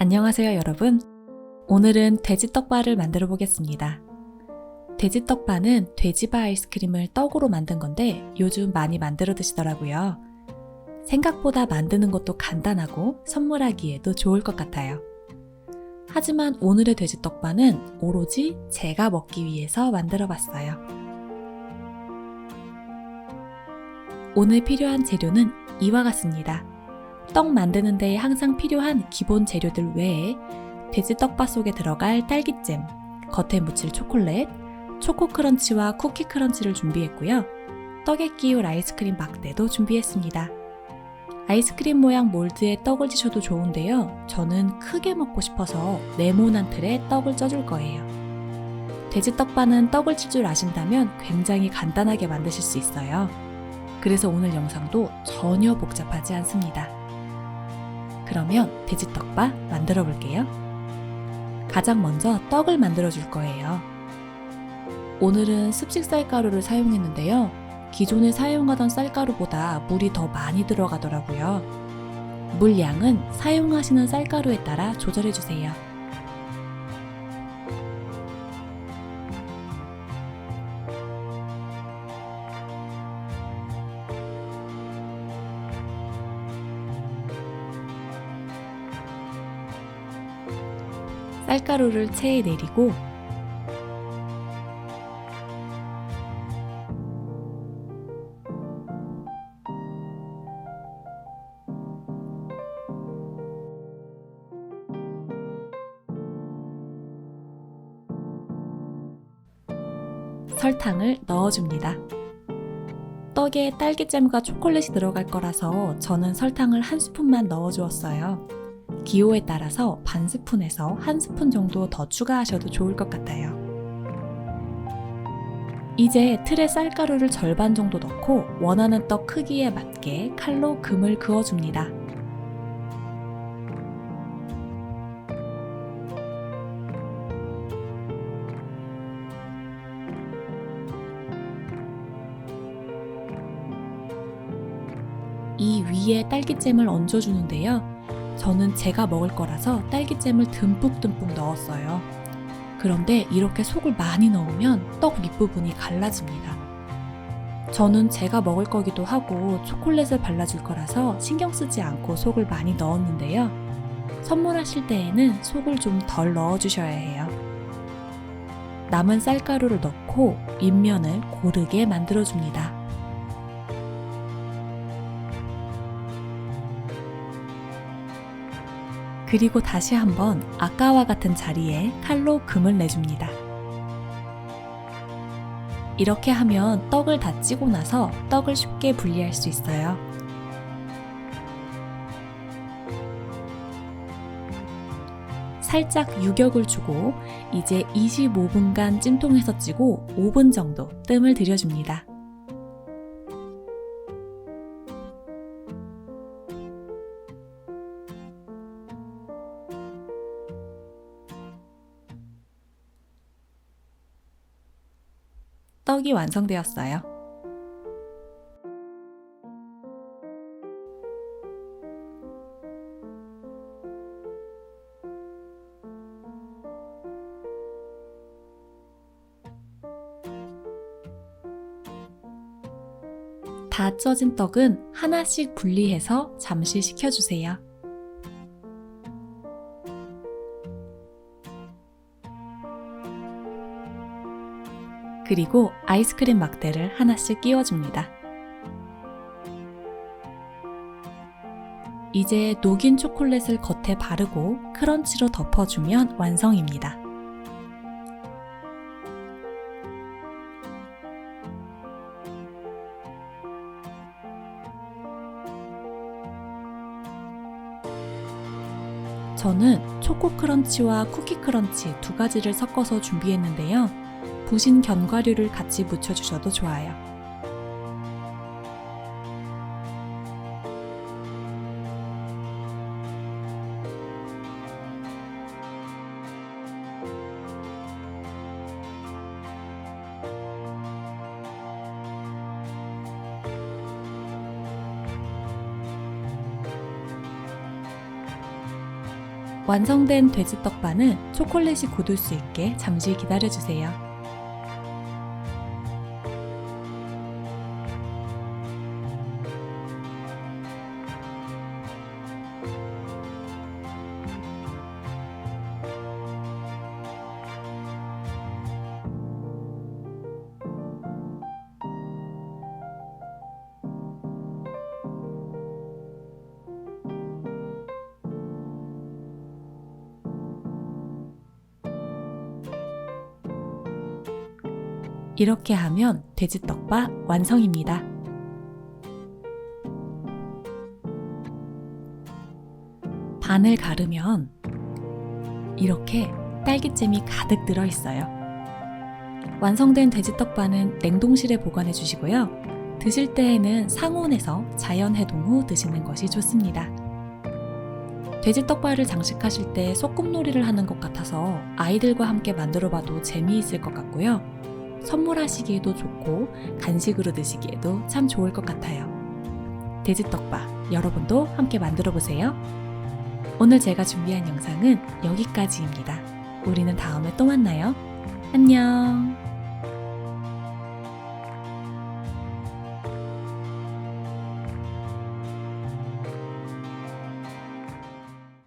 안녕하세요, 여러분. 오늘은 돼지떡바를 만들어 보겠습니다. 돼지떡바는 돼지바 아이스크림을 떡으로 만든 건데 요즘 많이 만들어 드시더라고요. 생각보다 만드는 것도 간단하고 선물하기에도 좋을 것 같아요. 하지만 오늘의 돼지떡바는 오로지 제가 먹기 위해서 만들어 봤어요. 오늘 필요한 재료는 이와 같습니다. 떡 만드는 데 항상 필요한 기본 재료들 외에 돼지떡바 속에 들어갈 딸기잼, 겉에 묻힐 초콜릿, 초코크런치와 쿠키크런치를 준비했고요. 떡에 끼울 아이스크림 막대도 준비했습니다. 아이스크림 모양 몰드에 떡을 찌셔도 좋은데요. 저는 크게 먹고 싶어서 네모난 틀에 떡을 쪄줄 거예요. 돼지떡바는 떡을 찔 줄 아신다면 굉장히 간단하게 만드실 수 있어요. 그래서 오늘 영상도 전혀 복잡하지 않습니다. 그러면 돼지떡바 만들어 볼게요. 가장 먼저 떡을 만들어 줄 거예요. 오늘은 습식 쌀가루를 사용했는데요. 기존에 사용하던 쌀가루보다 물이 더 많이 들어가더라고요. 물 양은 사용하시는 쌀가루에 따라 조절해 주세요. 쌀가루를 체에 내리고 설탕을 넣어줍니다. 떡에 딸기잼과 초콜릿이 들어갈 거라서 저는 설탕을 한 스푼만 넣어주었어요. 기호에 따라서 반 스푼에서 한 스푼 정도 더 추가하셔도 좋을 것 같아요. 이제 틀에 쌀가루를 절반 정도 넣고 원하는 떡 크기에 맞게 칼로 금을 그어줍니다. 이 위에 딸기잼을 얹어주는데요. 저는 제가 먹을 거라서 딸기잼을 듬뿍듬뿍 넣었어요. 그런데 이렇게 속을 많이 넣으면 떡 밑부분이 갈라집니다. 저는 제가 먹을 거기도 하고 초콜릿을 발라줄 거라서 신경 쓰지 않고 속을 많이 넣었는데요. 선물하실 때에는 속을 좀 덜 넣어주셔야 해요. 남은 쌀가루를 넣고 윗면을 고르게 만들어줍니다. 그리고 다시 한번 아까와 같은 자리에 칼로 금을 내줍니다. 이렇게 하면 떡을 다 찌고 나서 떡을 쉽게 분리할 수 있어요. 살짝 유격을 주고 이제 25분간 찜통에서 찌고 5분 정도 뜸을 들여줍니다. 떡이 완성되었어요. 다 쪄진 떡은 하나씩 분리해서 잠시 식혀주세요. 그리고 아이스크림 막대를 하나씩 끼워줍니다. 이제 녹인 초콜릿을 겉에 바르고 크런치로 덮어주면 완성입니다. 저는 초코 크런치와 쿠키 크런치 두 가지를 섞어서 준비했는데요. 부신 견과류를 같이 묻혀주셔도 좋아요. 완성된 돼지떡바는 초콜릿이 굳을 수 있게 잠시 기다려주세요. 이렇게 하면 돼지떡바 완성입니다. 반을 가르면 이렇게 딸기잼이 가득 들어있어요. 완성된 돼지떡바는 냉동실에 보관해 주시고요. 드실 때에는 상온에서 자연 해동 후 드시는 것이 좋습니다. 돼지떡바를 장식하실 때 소꿉놀이를 하는 것 같아서 아이들과 함께 만들어봐도 재미있을 것 같고요. 선물하시기에도 좋고 간식으로 드시기에도 참 좋을 것 같아요. 돼지떡바 여러분도 함께 만들어보세요. 오늘 제가 준비한 영상은 여기까지입니다. 우리는 다음에 또 만나요. 안녕.